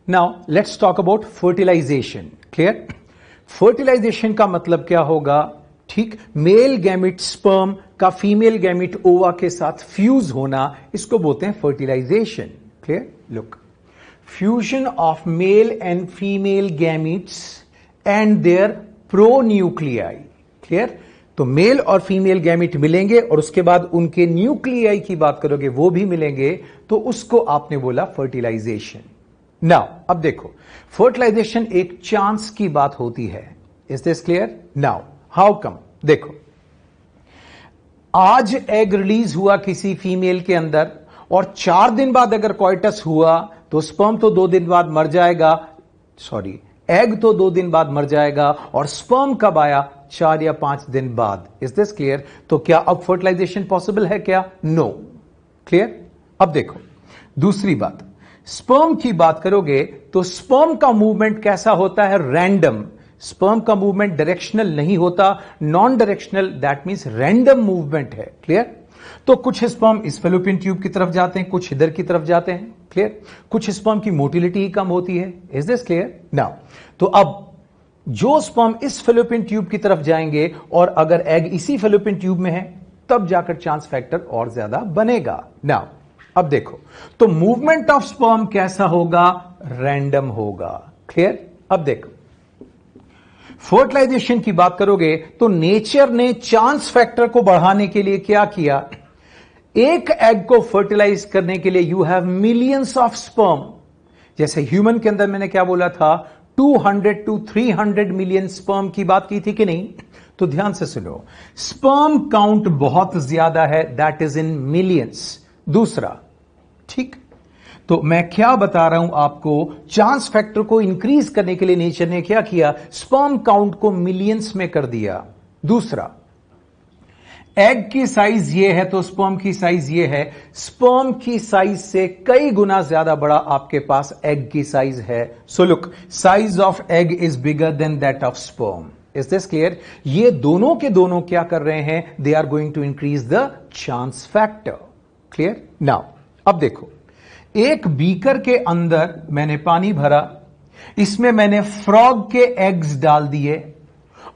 Now let's talk about fertilisation. Clear? Fertilisation का मतलब क्या होगा? ठीक, मेल गैमिट स्पर्म का फीमेल गैमिट ओवा के साथ फ्यूज होना, इसको बोलते हैं fertilisation. Clear? Look, fusion of male and female gametes and their pronuclei. Clear? तो मेल और फीमेल गैमिट मिलेंगे और उसके बाद उनके न्यूक्लियाई की बात करोगे, वो भी मिलेंगे, तो उसको आपने बोला फर्टिलाइजेशन। नाउ अब देखो, फर्टिलाइजेशन एक चांस की बात होती है। Is this clear? Now how come? देखो, आज एग रिलीज हुआ किसी फीमेल के अंदर और 4 दिन बाद अगर कॉइटस हुआ तो स्पर्म तो 2 दिन बाद मर जाएगा, सॉरी, एग तो 2 दिन बाद मर जाएगा और स्पर्म कब आया? 4 या 5 दिन बाद। Is this clear? तो क्या अब फर्टिलाइजेशन पॉसिबल है क्या? नो। क्लियर? अब देखो दूसरी बात, स्पर्म की बात करोगे तो स्पर्म का मूवमेंट कैसा होता है? रैंडम। स्पर्म का मूवमेंट डायरेक्शनल नहीं होता, non directional, that means random movement है। क्लियर? तो कुछ स्पर्म इस फेलोपियन ट्यूब की तरफ जाते हैं, कुछ इधर की तरफ जाते हैं। क्लियर? कुछ स्पर्म की मोटिलिटी ही कम होती है। Is this clear? नाउ तो अब जो स्पर्म इस फेलोपियन ट्यूब की तरफ जाएंगे और अगर एग इसी फेलोपियन ट्यूब में है, तब जाकर चांस फैक्टर और ज्यादा बनेगा। नाउ अब देखो, तो मूवमेंट ऑफ स्पर्म कैसा होगा? रैंडम होगा। क्लियर? अब देखो, फर्टिलाइजेशन की बात करोगे तो नेचर ने चांस फैक्टर को बढ़ाने के लिए क्या किया? एक एग को फर्टिलाइज करने के लिए you have millions of sperm. जैसे ह्यूमन के अंदर मैंने क्या बोला था? 200 to 300 मिलियन स्पर्म की बात की थी कि नहीं? तो ध्यान से सुनो, स्पर्म काउंट बहुत ज्यादा है, दैट इज इन मिलियंस। दूसरा, ठीक, तो मैं क्या बता रहा हूं आपको, चांस फैक्टर को इंक्रीज करने के लिए नेचर ने क्या किया? स्पर्म काउंट को मिलियंस में कर दिया। दूसरा, एग की साइज ये है तो स्पर्म की साइज ये है, स्पर्म की साइज से कई गुना ज्यादा बड़ा आपके पास एग की साइज है। So look, size of egg is bigger than that of sperm. Is this clear? ये दोनों के दोनों क्या कर रहे हैं? They are going to increase the chance factor. Clear? Now अब देखो, एक बीकर के अंदर मैंने पानी भरा, इसमें मैंने फ्रॉग के एग्स डाल दिए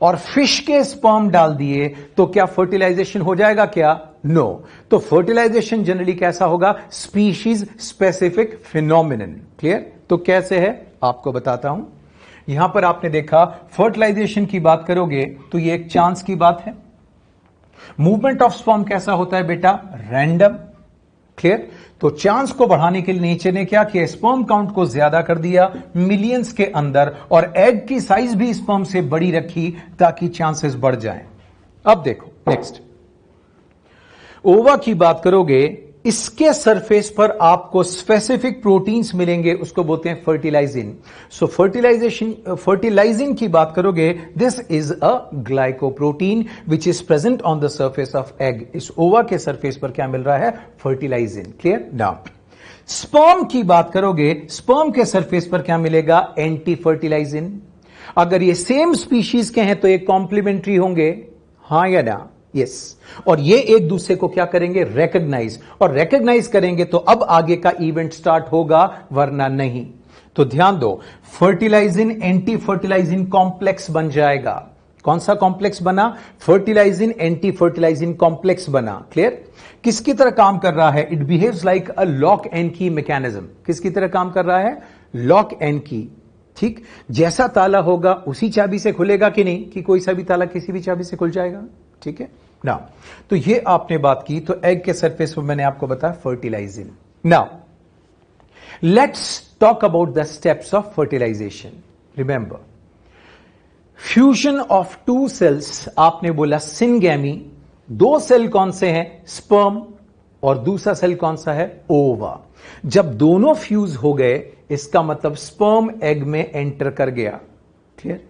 और फिश के स्पर्म डाल दिए, तो क्या फर्टिलाइजेशन हो जाएगा क्या? नो। तो फर्टिलाइजेशन जनरली कैसा होगा? Species specific phenomenon. क्लियर? तो कैसे है आपको बताता हूं। यहां पर आपने देखा, फर्टिलाइजेशन की बात करोगे तो ये एक चांस की बात है। मूवमेंट ऑफ स्पर्म कैसा होता है बेटा? रैंडम। क्लियर? तो चांस को बढ़ाने के लिए नेचर ने क्या किया? स्पर्म काउंट को ज्यादा कर दिया मिलियंस के अंदर और एग की साइज भी स्पर्म से बड़ी रखी ताकि चांसेस बढ़ जाएं। अब देखो नेक्स्ट, ओवा की बात करोगे, इसके सरफेस पर आपको स्पेसिफिक प्रोटीन्स मिलेंगे, उसको बोलते हैं फर्टिलाइजिन। सो फर्टिलाइजिन की बात करोगे, this is a glycoprotein which is present on the surface of egg. इस ओवा के सरफेस पर क्या मिल रहा है? फर्टिलाइजिन। क्लियर? नाउ स्पर्म की बात करोगे, स्पर्म के सरफेस पर क्या मिलेगा? Anti fertilizin. अगर ये सेम स्पीशीज के हैं तो ये कॉम्प्लीमेंट्री होंगे, हां या ना? यस। और ये एक दूसरे को क्या करेंगे? रेकग्नाइज, और रेकग्नाइज करेंगे तो अब आगे का इवेंट स्टार्ट होगा, वरना नहीं। तो ध्यान दो, फर्टिलाइजिन एंटी फर्टिलाइजिन कॉम्प्लेक्स बन जाएगा। कौन सा कॉम्प्लेक्स बना? फर्टिलाइजिन एंटी फर्टिलाइजिन कॉम्प्लेक्स बना। क्लियर? किसकी तरह काम कर रहा है? It behaves like a lock and की मैकेनिज्म। किसकी तरह काम कर रहा है? लॉक एंड की। ठीक, जैसा ताला होगा उसी चाबी से खुलेगा कि नहीं? कि कोई सा भी ताला किसी भी चाबी से खुल जाएगा। ठीक है ना? तो ये आपने बात की, तो एग के सरफेस पर मैंने आपको बताया fertilizin. Now let's talk about the steps of fertilisation. Remember, fusion of 2 cells, आपने बोला सिनगैमी। 2 सेल कौन से हैं? स्पर्म, और दूसरा सेल कौन सा है? ओवा। जब दोनों फ्यूज हो गए, इसका मतलब स्पर्म एग में एंटर कर गया। क्लियर?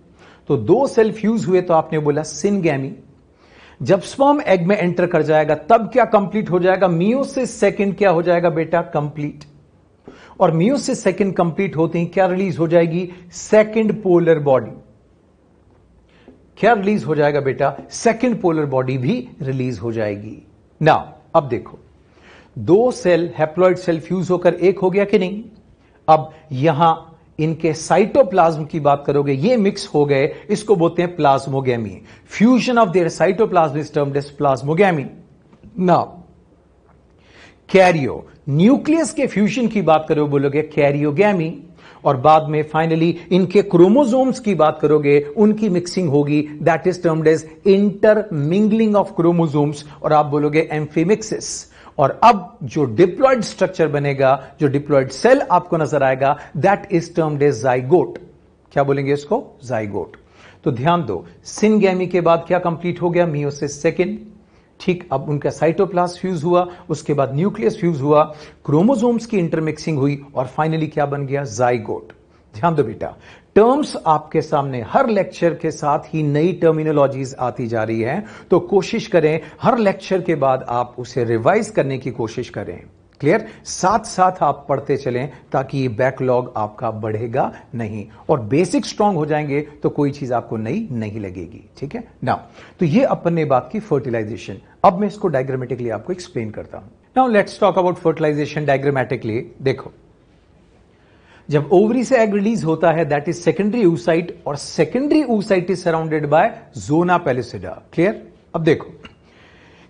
तो 2 सेल फ्यूज हुए तो आपने बोला सिनगैमी। जब स्पर्म एग में एंटर कर जाएगा तब क्या कंप्लीट हो जाएगा? मियोसिस सेकंड क्या हो जाएगा बेटा? कंप्लीट। और मियोसिस सेकंड कंप्लीट होते ही क्या रिलीज हो जाएगी? Second polar body. क्या रिलीज हो जाएगा बेटा? सेकंड पोलर बॉडी भी रिलीज हो जाएगी। नाउ अब देखो, 2 सेल हैप्लॉइड सेल फ्यूज होकर एक हो गया कि नहीं? अब यहां इनके साइटोप्लाज्म की बात करोगे, ये मिक्स हो गए, इसको बोलते हैं plasmogamy. Fusion of their cytoplasm is termed as plasmogamy. Now karyo, nucleus के फ्यूजन की बात करोगे बोलोगे कैरियोगेमी, और बाद में फाइनली इनके क्रोमोसोम्स की बात करोगे, उनकी मिक्सिंग होगी, that is termed as intermingling of chromosomes, और आप बोलोगे एम्फीमिक्सिस। और अब जो डिप्लॉयड स्ट्रक्चर बनेगा, जो डिप्लॉयड सेल आपको नजर आएगा, that is termed as zygote. क्या बोलेंगे इसको? जाइगोट। तो ध्यान दो, सिनगेमी के बाद क्या कंप्लीट हो गया? Meiosis second. ठीक, अब उनका साइटोप्लाज्म फ्यूज हुआ, उसके बाद न्यूक्लियस फ्यूज हुआ, क्रोमोसोम्स की इंटरमिक्सिंग हुई, और फाइनली क्या बन गया? जाइगोट। ध्यान दो बेटा, टर्म्स आपके सामने हर लेक्चर के साथ ही नई टर्मिनोलॉजीज आती जा रही है, तो कोशिश करें हर लेक्चर के बाद आप उसे रिवाइज करने की कोशिश करें। क्लियर? साथ साथ आप पढ़ते चलें ताकि ये बैकलॉग आपका बढ़ेगा नहीं, और बेसिक स्ट्रांग हो जाएंगे तो कोई चीज आपको नई नहीं लगेगी। ठीक है ना? तो ये अपन ने बात की फर्टिलाइजेशन। अब मैं इसको डायग्रामेटिकली आपको एक्सप्लेन करता हूं। Now let's talk about fertilisation diagrammatically. देखो, जब ओवरी से एग रिलीज होता है, दैट इज सेकेंडरी oocyte, और secondary oocyte is surrounded by zona pellucida. Clear? अब देखो,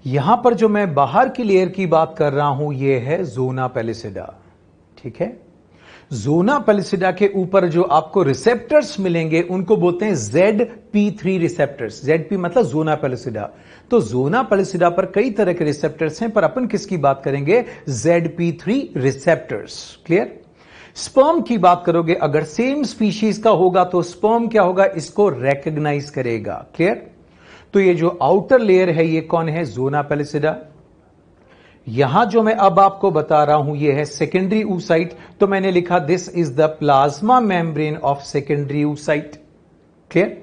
यहां पर जो मैं बाहर की लेयर की बात कर रहा हूं, यह है जोना पेलिसिडा। ठीक है? जोना पेलिसिडा के ऊपर जो आपको रिसेप्टर्स मिलेंगे, उनको बोलते हैं ZP3 रिसेप्टर्स। ZP मतलब जोना पेलिसिडा। तो जोना पेलिसिडा पर कई तरह के रिसेप्टर्स हैं, पर अपन किसकी बात करेंगे? ZP3 receptors. क्लियर? स्पर्म की बात करोगे, अगर सेम स्पीशीज का होगा तो स्पर्म क्या होगा? इसको रिकॉग्नाइज करेगा। क्लियर? तो ये जो आउटर लेयर है, ये कौन है? Zona pellucida. यहां जो मैं अब आपको बता रहा हूं, ये है सेकेंडरी oocyte। तो मैंने लिखा this is the plasma membrane of secondary oocyte। Clear?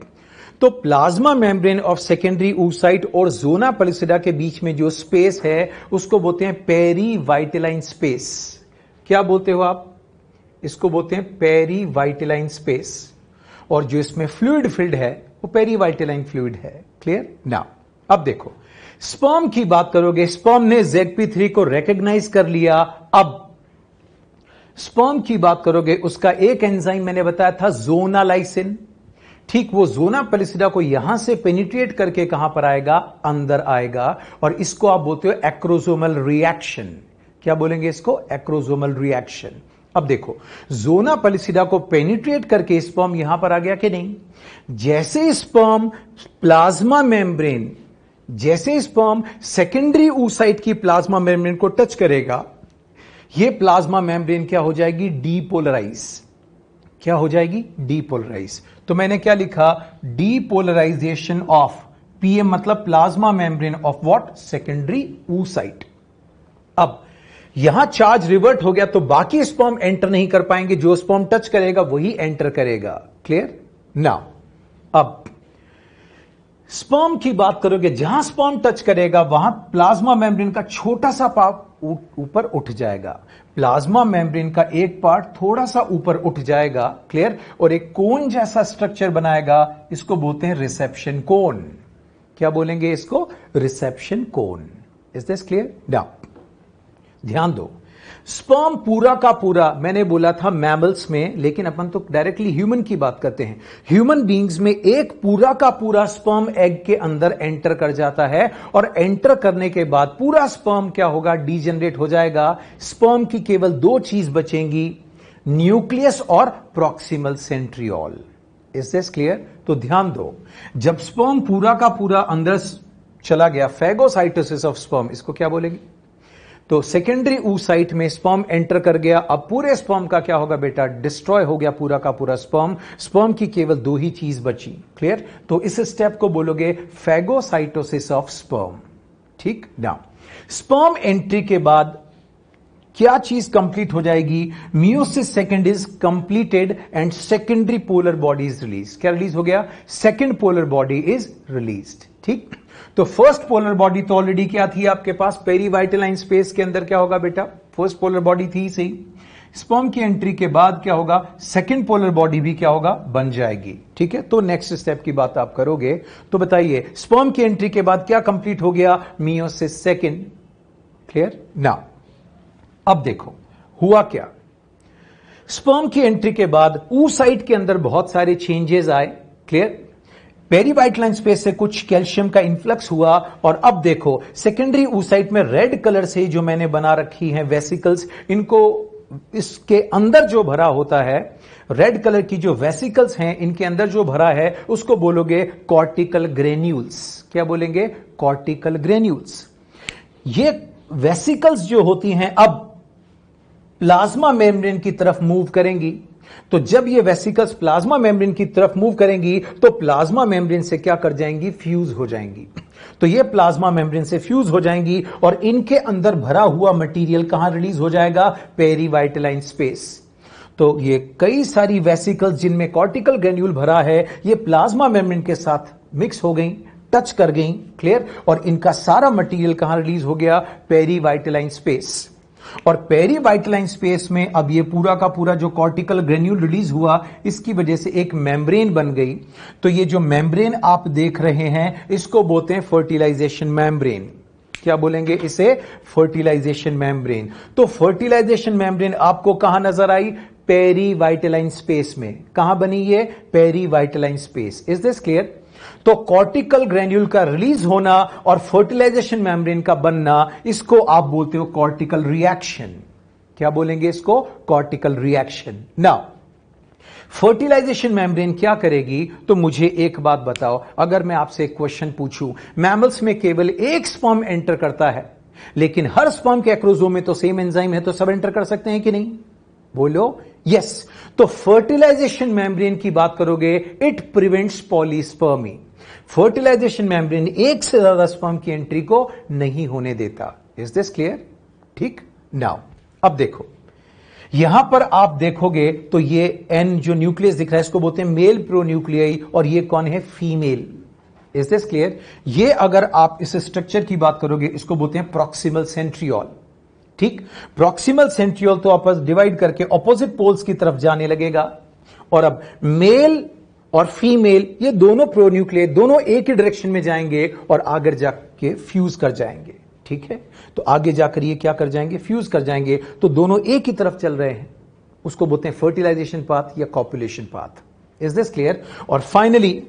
तो plasma membrane of secondary oocyte और जोना पेलिसिडा के बीच में जो स्पेस है, उसको बोलते हैं पेरीवाइटिलाइन स्पेस। क्या बोलते हो आप? इसको बोलते हैं पेरीवाइटिलाइन स्पेस, और जो इसमें फ्लूइड फिल्ड है वो पेरीवाइटिलाइन फ्लूइड है। क्लियर? नाउ अब देखो, स्पर्म की बात करोगे, स्पर्म ने ZP3 को रिकॉग्नाइज कर लिया। अब स्पर्म की बात करोगे, उसका एक एंजाइम मैंने बताया था, जोनालाइसिन। ठीक, वो जोना पेलिसिडा को यहां से पेनिट्रेट करके कहां पर आएगा? अंदर आएगा, और इसको आप बोलते हो एक्रोसोमल रिएक्शन। क्या बोलेंगे इसको? Acrosomal reaction. अब देखो, जोना पेलिसिडा को पेनिट्रेट करके स्पर्म यहां पर आ गया कि नहीं? जैसे स्पर्म प्लाज्मा मेम्ब्रेन, जैसे स्पर्म सेकेंडरी oocyte की प्लाज्मा मेम्ब्रेन को टच करेगा, यह प्लाज्मा मेम्ब्रेन क्या हो जाएगी? डीपोलराइज। क्या हो जाएगी? डीपोलराइज। तो मैंने क्या लिखा? डीपोलराइजेशन ऑफ PM मतलब plasma membrane of what? Secondary oocyte। अब यहां चार्ज रिवर्ट हो गया, तो बाकी स्पर्म एंटर नहीं कर पाएंगे, जो स्पर्म टच करेगा वही एंटर करेगा। क्लियर? नाउ अब स्पर्म की बात करोगे, जहां स्पर्म टच करेगा वहां प्लाज्मा मेम्ब्रेन का छोटा सा पार्ट ऊपर उठ जाएगा। प्लाज्मा मेम्ब्रेन का एक पार्ट थोड़ा सा ऊपर उठ जाएगा। क्लियर? और एक कोन जैसा स्ट्रक्चर बनाएगा, इसको बोलते हैं रिसेप्शन कोन। क्या बोलेंगे इसको? Reception cone. Is this clear? Now ध्यान दो, स्पर्म पूरा का पूरा, मैंने बोला था मैमल्स में, लेकिन अपन तो डायरेक्टली ह्यूमन की बात करते हैं। ह्यूमन बींग्स में एक पूरा का पूरा स्पर्म एग के अंदर एंटर कर जाता है, और एंटर करने के बाद पूरा स्पर्म क्या होगा? डीजनरेट हो जाएगा। स्पर्म की केवल दो चीज बचेंगी, न्यूक्लियस और proximal centriole. Is this clear? तो ध्यान दो, जब स्पर्म पूरा का पूरा अंदर चला गया, फेगोसाइटोसिस ऑफ स्पर्म, इसको क्या बोलेंगे? तो सेकेंडरी oocyte में स्पर्म एंटर कर गया। अब पूरे स्पर्म का क्या होगा बेटा? डिस्ट्रॉय हो गया पूरा का पूरा स्पर्म। स्पर्म की केवल दो ही चीज बची। क्लियर? तो इस स्टेप को बोलोगे फेगोसाइटोसिस ऑफ स्पर्म। ठीक ना? स्पर्म एंट्री के बाद क्या चीज कंप्लीट हो जाएगी? Meiosis second is completed and secondary polar body is release. क्या रिलीज हो गया? Second polar body is released. ठीक, तो फर्स्ट पोलर बॉडी तो ऑलरेडी क्या थी आपके पास? पेरीवाइटिलाइन स्पेस के अंदर क्या होगा बेटा? फर्स्ट पोलर बॉडी थी सही। स्पर्म की एंट्री के बाद क्या होगा? सेकंड पोलर बॉडी भी क्या होगा? बन जाएगी। ठीक है, तो नेक्स्ट स्टेप की बात आप करोगे तो बताइए, स्पर्म की एंट्री के बाद क्या कंप्लीट हो गया? Meiosis second. क्लियर? नाउ अब देखो हुआ क्या। स्पर्म की एंट्री के बाद oocyte के अंदर बहुत सारे चेंजेस आए, क्लियर। पेरीवाइटलाइन स्पेस से कुछ कैल्शियम का इन्फ्लक्स हुआ और अब देखो सेकेंडरी oocyte में रेड कलर से जो मैंने बना रखी हैं वेसिकल्स, इनको इसके अंदर जो भरा होता है, रेड कलर की जो वेसिकल्स हैं इनके अंदर जो भरा है उसको बोलोगे कॉर्टिकल ग्रेन्यूल्स। क्या बोलेंगे? Cortical granules. ये वेसिकल्स जो होती हैं अब प्लाज्मा मेम्ब्रेन की तरफ मूव करेंगी। तो जब ये वेसिकल्स प्लाज्मा मेम्ब्रेन की तरफ मूव करेंगी तो प्लाज्मा मेम्ब्रेन से क्या कर जाएंगी? फ्यूज हो जाएंगी। तो ये प्लाज्मा मेम्ब्रेन से फ्यूज हो जाएंगी और इनके अंदर भरा हुआ मटेरियल कहां रिलीज हो जाएगा? पेरीवाइटलाइन स्पेस। तो ये कई सारी वेसिकल्स जिनमें कॉर्टिकल ग्रेन्यूल भरा है, ये प्लाज्मा मेम्ब्रेन के साथ मिक्स हो गई, टच कर गई, क्लियर। और इनका सारा मटेरियल कहां रिलीज हो गया? Perivitelline space. और पेरीवाइटलाइन स्पेस में अब ये पूरा का पूरा जो कॉर्टिकल ग्रेन्यूल रिलीज हुआ, इसकी वजह से एक मेम्ब्रेन बन गई। तो ये जो मेम्ब्रेन आप देख रहे हैं इसको बोलते हैं फर्टिलाइजेशन मेम्ब्रेन। क्या बोलेंगे इसे? Fertilisation membrane. तो फर्टिलाइजेशन मेम्ब्रेन आपको कहां नजर आई? पेरीवाइटलाइन स्पेस में। कहां बनी ये? पेरीवाइटलाइन स्पेस। Is this clear? तो कॉर्टिकल ग्रेन्यूल का रिलीज होना और फर्टिलाइजेशन मेम्ब्रेन का बनना, इसको आप बोलते हो कॉर्टिकल रिएक्शन। क्या बोलेंगे इसको? Cortical reaction. Now fertilisation membrane क्या करेगी? तो मुझे एक बात बताओ, अगर मैं आपसे एक क्वेश्चन पूछूं, मैमल्स में केवल एक स्पर्म एंटर करता है, लेकिन हर स्पर्म के एक्रोसोम में तो सेम एंजाइम है, तो सब एंटर कर सकते हैं कि नहीं? बोलो यस। तो फर्टिलाइजेशन मेम्ब्रेन की बात करोगे, it prevents polyspermy. Fertilisation membrane एक से ज्यादा स्पर्म की एंट्री को नहीं होने देता। Is this clear? ठीक। नाउ अब देखो, यहां पर आप देखोगे तो ये एन जो न्यूक्लियस दिख रहा है इसको बोलते हैं मेल प्रोन्यूक्लियाई, और ये कौन है? फीमेल। Is this clear? ये अगर आप इस स्ट्रक्चर की बात करोगे इसको बोलते हैं प्रॉक्सिमल सेंट्रियोल। ठीक। प्रॉक्सिमल सेंट्रियोल तो आपस डिवाइड करके ऑपोजिट पोल्स की तरफ जाने लगेगा, और अब मेल और फीमेल ये दोनों प्रोन्यूक्लियर दोनों एक ही डायरेक्शन में जाएंगे और आगे जाके फ्यूज कर जाएंगे। ठीक है, तो आगे जाकर ये क्या कर जाएंगे? फ्यूज कर जाएंगे। तो दोनों एक ही तरफ चल रहे हैं, उसको बोलते हैं फर्टिलाइजेशन पाथ या copulation path. Is this clear? और फाइनली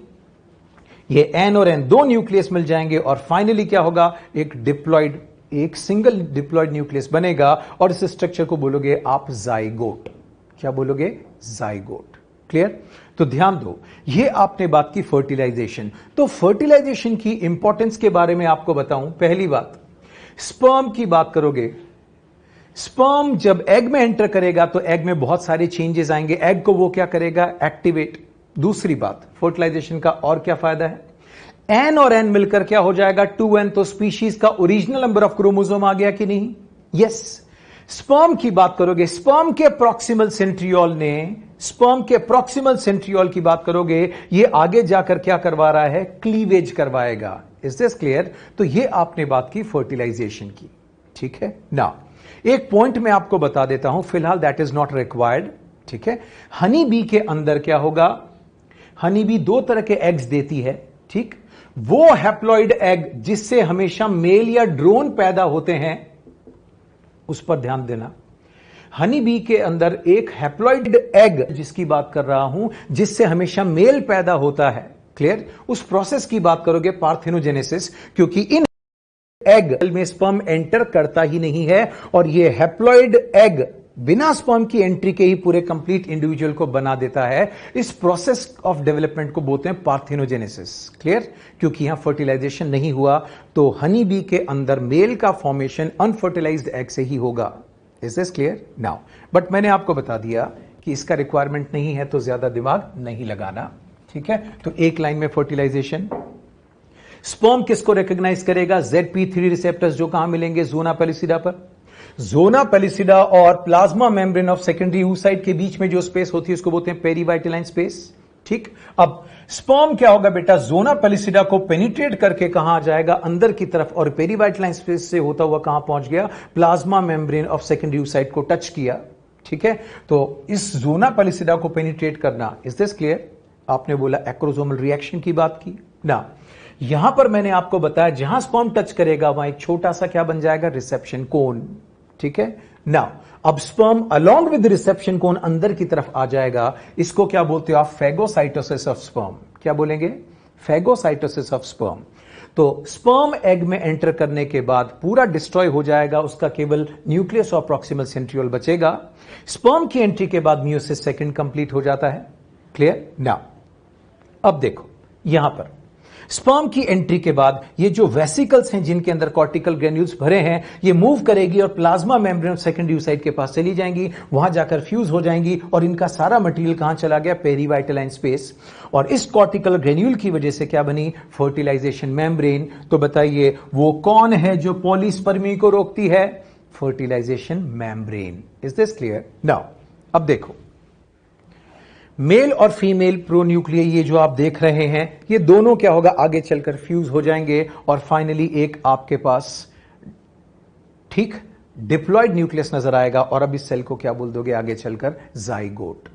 ये एन और एन दो न्यूक्लियस मिल जाएंगे और फाइनली क्या होगा? एक डिप्लॉइड, एक सिंगल डिप्लॉइड न्यूक्लियस बनेगा और इस स्ट्रक्चर को बोलोगे आप जाइगोट। क्या बोलोगे? जाइगोट। क्लियर? तो ध्यान दो, ये आपने बात की फर्टिलाइजेशन। तो फर्टिलाइजेशन की इंपॉर्टेंस के बारे में आपको बताऊं। पहली बात, स्पर्म की बात करोगे, स्पर्म जब एग में एंटर करेगा तो एग में बहुत सारे चेंजेस आएंगे, एग को वो क्या करेगा? एक्टिवेट। दूसरी बात, फर्टिलाइजेशन का और क्या फायदा है? एन और एन मिलकर क्या हो जाएगा? 2n। तो स्पीशीज का ओरिजिनल नंबर ऑफ क्रोमोसोम आ गया कि नहीं? यस। स्पर्म की बात करोगे, स्पर्म के प्रॉक्सिमल सेंट्रियोल ने, स्पर्म के प्रॉक्सिमल सेंट्रियोल की बात करोगे, ये आगे जाकर क्या करवा रहा है? क्लीवेज करवाएगा। Is this clear? तो ये आपने बात की फर्टिलाइजेशन की। ठीक है ना। एक पॉइंट मैं आपको बता देता हूं फिलहाल, दैट इज नॉट रिक्वायर्ड। ठीक है, हनी बी के अंदर क्या होगा? हनी बी दो तरह के एग्स देती है। ठीक, वो हैप्लॉइड एग जिससे हमेशा मेल या ड्रोन पैदा होते हैं, उस पर ध्यान देना। हनी बी के अंदर एक हैप्लॉइड एग जिसकी बात कर रहा हूं, जिससे हमेशा मेल पैदा होता है। क्लियर? उस प्रोसेस की बात करोगे पार्थेनोजेनेसिस, क्योंकि इन एग में स्पर्म एंटर करता ही नहीं है और ये हैप्लॉइड एग बिना स्पर्म की एंट्री के ही पूरे कंप्लीट इंडिविजुअल को बना देता है। इस प्रोसेस ऑफ डेवलपमेंट को बोलते हैं पार्थेनोजेनेसिस। क्लियर? क्योंकि यहां फर्टिलाइजेशन नहीं हुआ तो हनी बी के अंदर मेल का फॉर्मेशन अनफर्टिलाइज्ड एग से ही होगा। Is this clear? Now but मैंने आपको बता दिया कि इसका रिक्वायरमेंट नहीं है तो ज्यादा दिमाग नहीं लगाना। ठीक है, तो एक लाइन में फर्टिलाइजेशन। स्पर्म किसको रिकॉग्नाइज करेगा? ZP3 रिसेप्टर्स जो कहां मिलेंगे? जोना पेलिसिडा पर। जोना पेलिसिडा और plasma membrane of secondary oocyte के बीच में जो स्पेस होती है उसको बोलते हैं पेरीवाइटलाइन स्पेस। ठीक, अब स्पर्म क्या होगा बेटा? जोना पेलिसिडा को पेनिट्रेट करके कहां आ जाएगा? अंदर की तरफ, और पेरीवाइटलाइन स्पेस से होता हुआ कहां पहुंच गया? Plasma membrane of secondary oocyte को टच किया। ठीक है, तो इस जोना पेलिसिडा को पेनिट्रेट करना। Is this clear? आपने बोला एक्रोसोमल रिएक्शन की बात की ना। यहां पर मैंने आपको बताया जहां स्पर्म टच करेगा वहां एक छोटा सा क्या बन जाएगा? रिसेप्शन कोन। ठीक है। नाउ अब स्पर्म अलोंग विद रिसेप्शन कोन अंदर की तरफ आ जाएगा, इसको क्या बोलते हो आप? Phagocytosis of sperm. क्या बोलेंगे? Phagocytosis of sperm. तो स्पर्म एग में एंटर करने के बाद पूरा डिस्ट्रॉय हो जाएगा, उसका केवल न्यूक्लियस और प्रॉक्सिमल सेंट्रियोल बचेगा। स्पर्म की एंट्री के बाद मियोसिस सेकंड कंप्लीट हो जाता है। क्लियर? नाउ अब देखो यहां पर स्पर्म की एंट्री के बाद ये जो वेसिकल्स हैं जिनके अंदर कॉर्टिकल ग्रेन्यूल्स भरे हैं, ये मूव करेगी और प्लाज्मा मेम्ब्रेन सेकेंडरी साइड के पास चली जाएंगी, वहां जाकर फ्यूज हो जाएंगी और इनका सारा मटेरियल कहां चला गया? Perivitelline space. और इस कॉर्टिकल ग्रेन्यूल की वजह से क्या बनी? Fertilisation membrane. तो बताइए वो कौन है जो पॉलीस्पर्मी को रोकती है? Fertilisation membrane. Is this clear? Now अब देखो मेल और फीमेल प्रोन्यूक्लियर ये जो आप देख रहे हैं, ये दोनों क्या होगा? आगे चलकर फ्यूज हो जाएंगे और फाइनली एक आपके पास ठीक डिप्लॉयड न्यूक्लियस नजर आएगा और अब इस सेल को क्या बोल दोगे आगे चलकर? जाइगोट।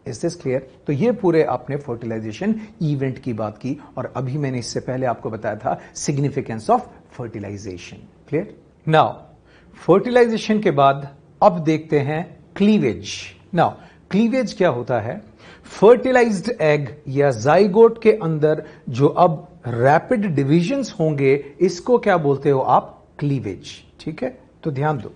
Is this clear? तो ये पूरे आपने फर्टिलाइजेशन इवेंट की बात की और अभी मैंने इससे पहले आपको बताया था significance of fertilisation. Clear? Now fertilisation के बाद अब देखते हैं क्लीवेज। नाउ क्लीवेज क्या होता है? फर्टिलाइज्ड एग या जाइगोट के अंदर जो अब रैपिड डिविजन्स होंगे, इसको क्या बोलते हो आप? क्लीवेज। ठीक है, तो ध्यान दो,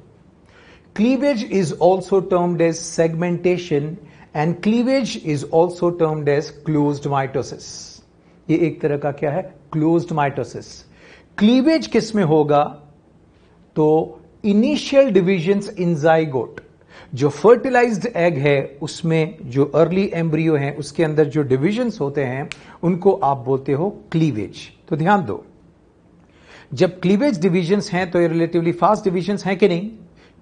cleavage is also termed as segmentation and cleavage is also termed as closed mitosis. ये एक तरह का क्या है? Closed mitosis. क्लीवेज किस में होगा? तो इनिशियल डिविजन्स इन जाइगोट, जो फर्टिलाइज्ड एग है उसमें जो अर्ली एम्ब्रियो है उसके अंदर जो डिविजन्स होते हैं उनको आप बोलते हो क्लीवेज। तो ध्यान दो, जब क्लीवेज डिविजन्स हैं तो ये रिलेटिवली फास्ट डिविजन्स हैं कि नहीं?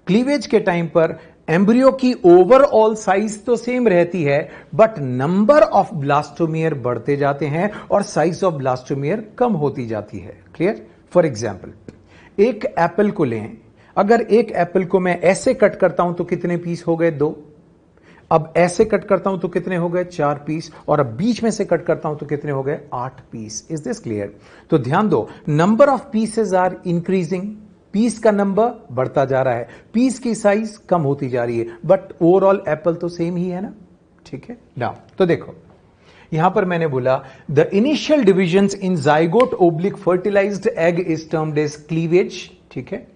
क्लीवेज के टाइम पर एम्ब्रियो की ओवरऑल साइज तो सेम रहती है बट नंबर ऑफ ब्लास्टोमियर बढ़ते जाते हैं और साइज ऑफ ब्लास्टोमियर कम होती जाती है। क्लियर? फॉर एग्जाम्पल एक एप्पल को लें, अगर एक एप्पल को मैं ऐसे कट करता हूं तो कितने पीस हो गए? 2। अब ऐसे कट करता हूं तो कितने हो गए? 4 पीस। और अब बीच में से कट करता हूं तो कितने हो गए? 8 पीस। Is this clear? तो ध्यान दो, number of pieces are increasing, piece का नंबर बढ़ता जा रहा है, पीस की साइज कम होती जा रही है, बट ओवरऑल एप्पल तो सेम ही है ना। ठीक है ना? तो देखो यहां पर मैंने बोला the initial divisions in zygote oblique fertilised egg is termed as cleavage. ठीक है,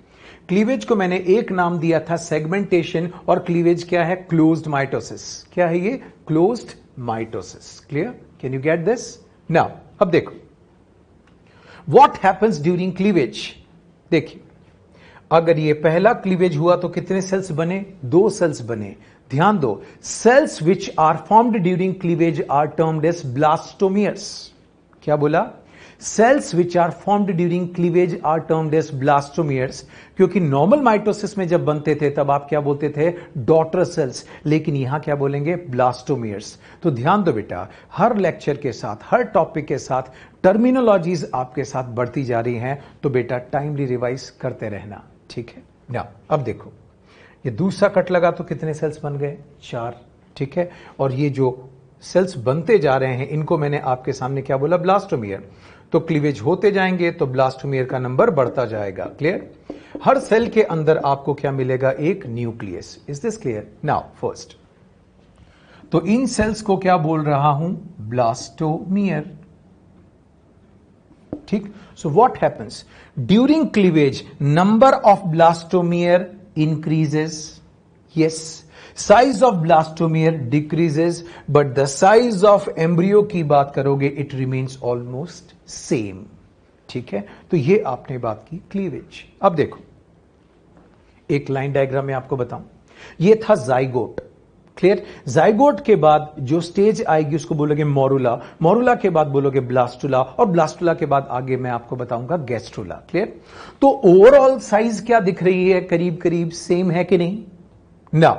क्लीवेज को मैंने एक नाम दिया था सेगमेंटेशन, और क्लीवेज क्या है? Closed mitosis. क्या है ये? Closed mitosis. Clear? Can you get this? Now अब देखो व्हाट हैपेंस ड्यूरिंग क्लीवेज। देखिए अगर ये पहला क्लीवेज हुआ तो कितने सेल्स बने? 2 सेल्स बने। ध्यान दो, cells which are formed during cleavage are termed as blastomeres. क्या बोला? Cells which are formed during cleavage are termed as blastomeres, क्योंकि नॉर्मल माइटोसिस में जब बनते थे तब आप क्या बोलते थे? डॉटर सेल्स, लेकिन यहां क्या बोलेंगे? ब्लास्टोमियर्स। तो ध्यान दो बेटा, हर लेक्चर के साथ, हर टॉपिक के साथ टर्मिनोलॉजीज आपके साथ बढ़ती जा रही हैं, तो बेटा टाइमली रिवाइज करते रहना। ठीक है ना? अब देखो ये दूसरा कट लगा तो कितने सेल्स बन गए? 4। ठीक है, और ये जो सेल्स बनते जा रहे हैं इनको मैंने आपके सामने क्या बोला? ब्लास्टोमियर। तो क्लीवेज होते जाएंगे तो ब्लास्टोमियर का नंबर बढ़ता जाएगा। क्लियर? हर सेल के अंदर आपको क्या मिलेगा? एक nucleus. Is this clear? Now first तो इन सेल्स को क्या बोल रहा हूं? ब्लास्टोमियर। ठीक, so what happens during cleavage? Number of blastomere increases, yes, size of blastomere decreases, but the size of embryo की बात करोगे it remains almost same। ठीक है, तो ये आपने बात की क्लीवेज। अब देखो एक लाइन डायग्राम में आपको बताऊं, ये था जाइगोट। क्लियर? जाइगोट के बाद जो स्टेज आएगी उसको बोलोगे मोरुला, मोरुला के बाद बोलोगे ब्लास्टुला, और ब्लास्टुला के बाद आगे मैं आपको बताऊंगा गैस्ट्रुला। क्लियर? तो ओवरऑल साइज क्या दिख रही है? करीब करीब सेम है कि नहीं? ना।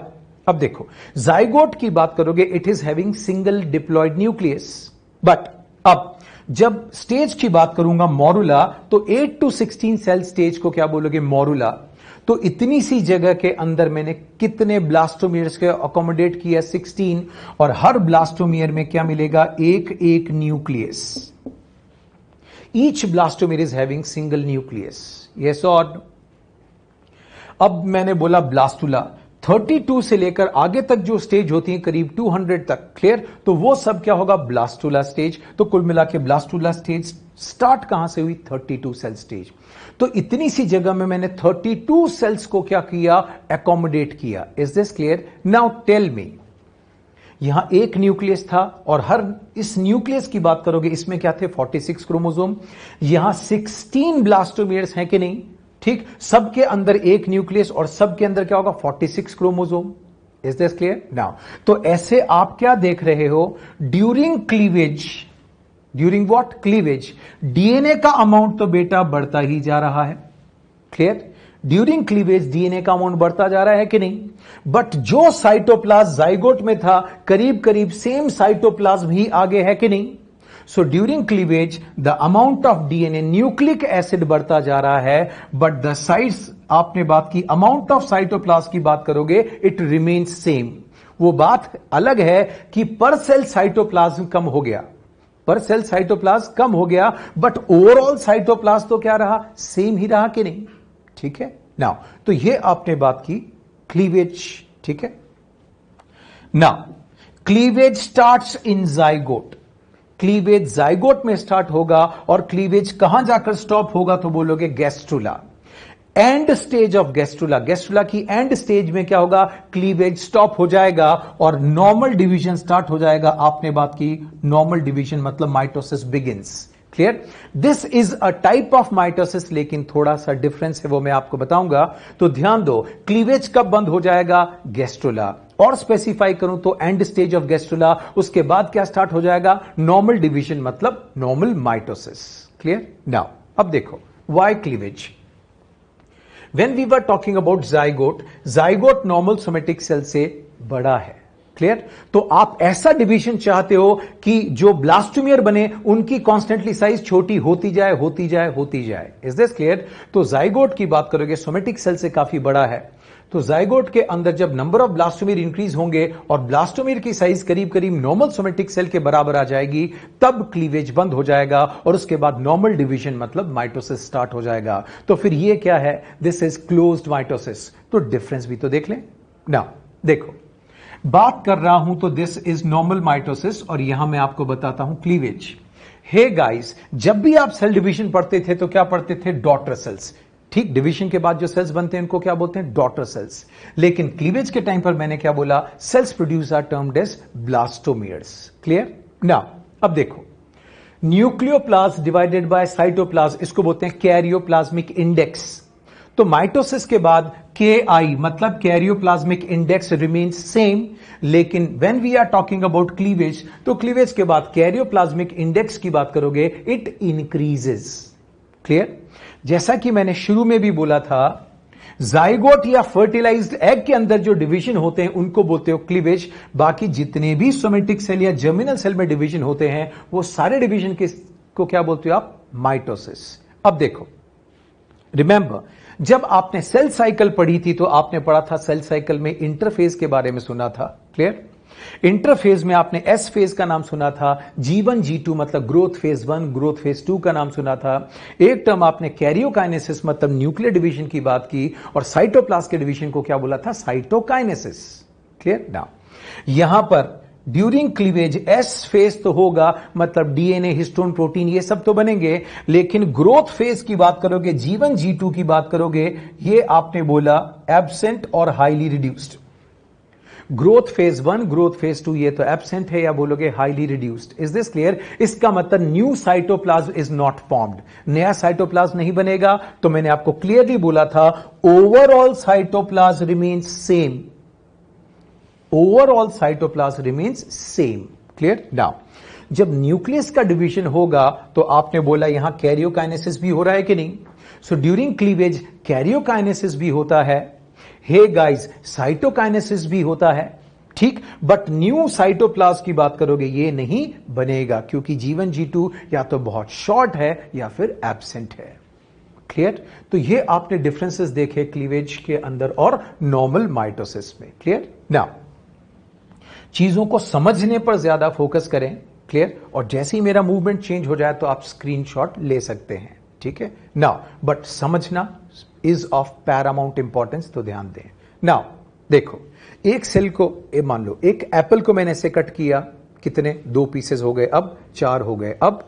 अब देखो जाइगोट की बात करोगे it is having single diploid nucleus, but अब जब स्टेज की बात करूंगा मोरुला, तो 8 to 16 सेल स्टेज को क्या बोलोगे? मोरुला। तो इतनी सी जगह के अंदर मैंने कितने ब्लास्टोमियर्स के अकोमोडेट किया? 16, और हर ब्लास्टोमियर में क्या मिलेगा? एक एक nucleus. Each blastomere is having single nucleus, yes और नो? अब मैंने बोला ब्लास्टुला, 32 से लेकर आगे तक जो स्टेज होती है करीब 200 तक, क्लियर, तो वो सब क्या होगा, ब्लास्टुला स्टेज। तो कुल मिला के ब्लास्टुला स्टेज स्टार्ट कहां से हुई, 32 सेल स्टेज। तो इतनी सी जगह में मैंने 32 सेल्स को क्या किया, एकोमोडेट किया। Is this clear? Now tell me, यहां एक न्यूक्लियस था और हर इस न्यूक्लियस की बात करोगे इसमें क्या थे, 46 क्रोमोसोम। यहां 16 ब्लास्टोमियर्स हैं कि नहीं, ठीक, सबके अंदर एक न्यूक्लियस और सबके अंदर क्या होगा, 46 chromosome. Is this clear? Now तो ऐसे आप क्या देख रहे हो, during cleavage, during what, cleavage, DNA का अमाउंट तो बेटा बढ़ता ही जा रहा है, क्लियर, ड्यूरिंग क्लीवेज डीएनए का अमाउंट बढ़ता जा रहा है कि नहीं, बट जो साइटोप्लाज्म जाइगोट में था करीब करीब सेम साइटोप्लाज्म ही आगे है कि नहीं। So during cleavage the amount of DNA, nucleic acid बढ़ता जा रहा है, बट द साइज, आपने बात की अमाउंट ऑफ साइटोप्लाज्म की बात करोगे, इट रिमेन्स सेम। वो बात अलग है कि पर सेल साइटोप्लाज्म कम हो गया, पर सेल साइटोप्लाज्म कम हो गया, बट ओवरऑल साइटोप्लाज्म तो क्या रहा, सेम ही रहा कि नहीं, ठीक है। नाउ तो ये आपने बात की क्लीवेज, ठीक है। Now cleavage starts in zygote, cleavage zygote में स्टार्ट होगा और क्लीवेज कहां जाकर स्टॉप होगा, तो बोलोगे gastrula, and stage of gastrula, gastrula की एंड स्टेज में क्या होगा, क्लीवेज स्टॉप हो जाएगा और नॉर्मल डिवीजन स्टार्ट हो जाएगा। आपने बात की नॉर्मल डिवीजन मतलब mitosis begins, clear. This is a type of mitosis, लेकिन थोड़ा सा डिफरेंस है वो मैं आपको बताऊंगा, तो ध्यान दो। क्लीवेज कब बंद हो जाएगा, गैस्ट्रुला, और स्पेसिफाई करूं तो एंड स्टेज ऑफ गैस्ट्रुला, उसके बाद क्या स्टार्ट हो जाएगा, नॉर्मल डिवीजन मतलब नॉर्मल माइटोसिस, क्लियर। नाउ अब देखो why cleavage, when we were talking about zygote, zygote normal somatic cell से बड़ा है, क्लियर। तो आप ऐसा डिवीजन चाहते हो कि जो ब्लास्टोमियर बने उनकी कॉन्स्टेंटली साइज छोटी होती जाए होती जाए होती जाए। Is this clear? तो जाइगोट की बात करोगे सोमेटिक सेल से काफी बड़ा है, तो जाइगोट के अंदर जब नंबर ऑफ ब्लास्टोमियर इंक्रीज होंगे और ब्लास्टोमियर की साइज करीब करीब नॉर्मल सोमेटिक सेल के बराबर आ जाएगी, तब क्लीवेज बंद हो जाएगा और उसके बाद नॉर्मल डिवीजन मतलब माइटोसिस स्टार्ट हो जाएगा। तो फिर ये क्या है, दिस इज क्लोज्ड माइटोसिस। तो डिफरेंस भी तो देख लें ना। देखो बात कर रहा हूं तो दिस इज नॉर्मल माइटोसिस और यहां मैं आपको बताता हूं क्लीवेज। हे गाइस, जब भी आप सेल डिवीजन पढ़ते थे तो क्या पढ़ते थे, डॉटर सेल्स, ठीक। डिवीजन के बाद जो सेल्स बनते हैं इनको क्या बोलते हैं, डॉटर सेल्स। लेकिन क्लीवेज के टाइम पर मैंने क्या बोला, cells produce are termed as blastomeres, clear. Now अब देखो, न्यूक्लियोप्लाज्म डिवाइडेड बाय साइटोप्लाज्म, इसको बोलते हैं कैरियोप्लाज्मिक इंडेक्स। तो माइटोसिस के बाद KI मतलब कैरियोप्लाज्मिक इंडेक्स रिमेन्स सेम, लेकिन when we are talking about cleavage, तो क्लीवेज के बाद कैरियोप्लाज्मिक इंडेक्स की बात करोगे, इट इंक्रीजेस, क्लियर। जैसा कि मैंने शुरू में भी बोला था, जाइगोट या फर्टिलाइज्ड एग के अंदर जो डिवीजन होते हैं उनको बोलते हो क्लीवेज। बाकी जितने भी सोमेटिक सेल या जर्मिनल सेल में डिवीजन होते हैं वो सारे डिवीजन को क्या बोलते हो आप, माइटोसिस। अब देखो, रिमेंबर जब आपने सेल साइकिल पढ़ी थी तो आपने पढ़ा था सेल साइकिल में इंटरफेज के बारे में सुना था, क्लियर। इंटरफेज में आपने एस फेज का नाम सुना था, G1 G2 मतलब ग्रोथ फेज 1 ग्रोथ फेज 2 का नाम सुना था। एक टर्म आपने कैरियोकाइनेसिस मतलब न्यूक्लियर डिवीजन की बात की, और साइटोप्लाज्म के डिवीजन को क्या बोला था, साइटोकाइनेसिस, क्लियर। नाउ यहां पर ड्यूरिंग क्लीवेज एस फेज तो होगा, मतलब डीएनए हिस्टोन प्रोटीन ये सब तो बनेंगे, लेकिन ग्रोथ फेज की बात करोगे, G1 G2 की बात करोगे, ये आपने बोला एब्सेंट और highly reduced. Growth phase 1 growth phase 2 ये तो एब्सेंट है या बोलोगे highly reduced. Is this clear? इसका मतलब new cytoplasm is not formed, नया साइटोप्लाज्म नहीं बनेगा। तो मैंने आपको क्लियरली बोला था overall cytoplasm remains same, overall cytoplasm remains same, clear. Now जब न्यूक्लियस का डिवीजन होगा तो आपने बोला यहां कैरियोकाइनेसिस भी हो रहा है कि नहीं। सो ड्यूरिंग क्लीवेज कैरियोकाइनेसिस भी होता है, हे गाइस साइटोकाइनेसिस भी होता है, ठीक। बट न्यू साइटोप्लाज्म की बात करोगे ये नहीं बनेगा, क्योंकि G1 G2 या तो बहुत शॉर्ट है या फिर एब्सेंट है, क्लियर। तो ये आपने डिफरेंसेस देखे क्लीवेज के अंदर और नॉर्मल माइटोसिस में, क्लियर। नाउ चीजों को समझने पर ज्यादा फोकस करें, क्लियर। और जैसे ही मेरा मूवमेंट चेंज हो जाए तो आप स्क्रीनशॉट ले सकते हैं, ठीक है। नाउ बट समझना इज ऑफ पैरामाउंट इंपॉर्टेंस, तो ध्यान दें। नाउ देखो, एक सेल को मान लो एक एप्पल को मैंने ऐसे कट किया, कितने 2 पीसेस हो गए, अब 4 हो गए, अब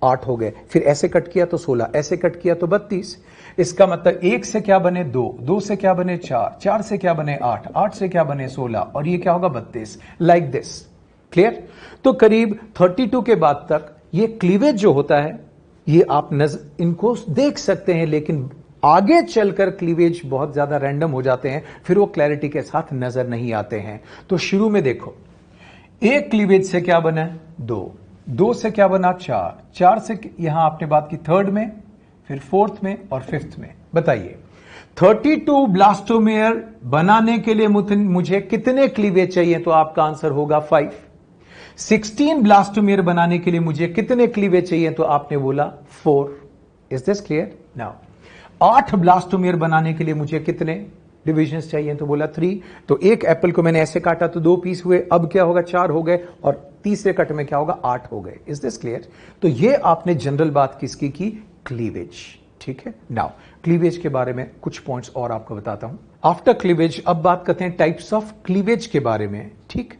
8 हो गए, फिर ऐसे कट किया तो 16, ऐसे कट किया तो 32। इसका मतलब 1 से क्या बने 2, 2 से क्या बने 4, 4 से क्या बने 8, 8 से क्या बने 16, और ये क्या होगा 32, लाइक दिस। क्लियर? तो करीब 32 के बाद तक ये क्लीवेज जो होता है, ये आप इनको देख सकते हैं, लेकिन आगे चलकर क्लीवेज बहुत ज्यादा रैंडम हो जाते हैं, फिर वो क्लैरिटी के साथ नजर नहीं आते हैं। तो शुरू में देखो, एक क्लीवेज से क्या बना 2, 2 से क्या बना 4, 4 से यहां आपने बात की थर्ड में, फिर फोर्थ में और फिफ्थ में। बताइए 32 ब्लास्टोमेयर बनाने के लिए मुझे कितने क्लीवेज चाहिए? तो आपका आंसर होगा 5। 16 ब्लास्टोमेयर बनाने के लिए मुझे कितने क्लीवेज चाहिए? तो आपने बोला 4। Is this clear? Now 8 blastomere बनाने के लिए मुझे कितने डिविजन्स चाहिए? तो बोला 3। तो एक एप्पल को मैंने ऐसे काटा तो 2 पीस हुए, अब क्या होगा 4 हो गए, और तीसरे कट में क्या होगा 8 हो गए। Is this clear? तो ये आपने जनरल बात किसकी की? क्लीवेज। ठीक है, नाउ क्लीवेज के बारे में कुछ पॉइंट्स और आपको बताता हूं। आफ्टर क्लीवेज अब बात करते हैं टाइप्स ऑफ क्लीवेज के बारे में। ठीक,